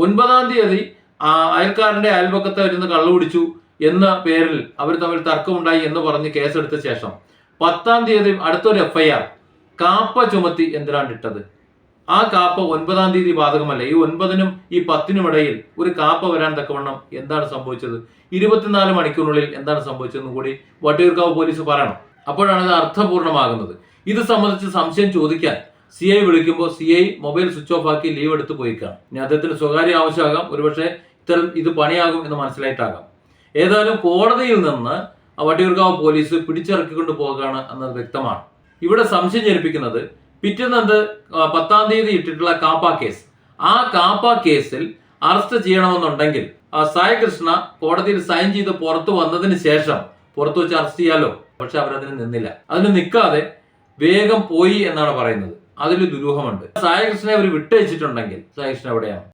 9-ാം തീയതി അയൽക്കാരന്റെ അയൽപക്കത്തെ ഇരുന്ന് കള്ളു കുടിച്ചു എന്ന പേരിൽ അവർ തമ്മിൽ തർക്കമുണ്ടായി എന്ന് പറഞ്ഞ് കേസെടുത്ത ശേഷം 10-ാം തീയതി അടുത്തൊരു FIR കാപ്പ ചുമത്തി എന്തിനാണ് ഇട്ടത്? ആ കാപ്പ 9-ാം തീയതി ബാധകമല്ല. ഈ 9-നും ഈ 10-നും ഇടയിൽ ഒരു കാപ്പ വരാൻ തക്കവണ്ണം എന്താണ് സംഭവിച്ചത്? 24 മണിക്കൂറിനുള്ളിൽ എന്താണ് സംഭവിച്ചതെന്ന് കൂടി വട്ടിയൂർക്കാവ് പോലീസ് പറയണം. അപ്പോഴാണ് ഇത് അർത്ഥപൂർണ്ണമാകുന്നത്. ഇത് സംബന്ധിച്ച് സംശയം ചോദിക്കാൻ CI വിളിക്കുമ്പോൾ CI മൊബൈൽ സ്വിച്ച് ഓഫ് ആക്കി ലീവ് എടുത്ത് പോയിക്കാണ്. ഇനി അദ്ദേഹത്തിന് സ്വകാര്യ ആവശ്യമാകാം, ഒരുപക്ഷെ ഇത് പണിയാകും എന്ന് മനസ്സിലായിട്ടാകാം. ഏതായാലും കോടതിയിൽ നിന്ന് വട്ടിയൂർക്കാവ് പോലീസ് പിടിച്ചിറക്കിക്കൊണ്ട് പോകുകയാണ് എന്നത് വ്യക്തമാണ്. ഇവിടെ സംശയം ജനിപ്പിക്കുന്നത് പിറ്റേന്ന് 10-ാം തീയതി ഇട്ടിട്ടുള്ള കാപ്പ കേസ്, ആ കാപ്പ കേസിൽ അറസ്റ്റ് ചെയ്യണമെന്നുണ്ടെങ്കിൽ സായി കൃഷ്ണ കോടതിയിൽ സൈൻ ചെയ്ത് പുറത്തു വന്നതിന് ശേഷം പുറത്തു വെച്ച് അറസ്റ്റ് ചെയ്യാലോ. പക്ഷെ അവരതിന് നിന്നില്ല. അതിന് നിൽക്കാതെ വേഗം പോയി എന്നാണ് പറയുന്നത്. അതിൽ ദുരൂഹമുണ്ട്. സായി കൃഷ്ണനെ അവർ വിട്ടയച്ചിട്ടുണ്ടെങ്കിൽ സായി കൃഷ്ണ എവിടെയാണ്?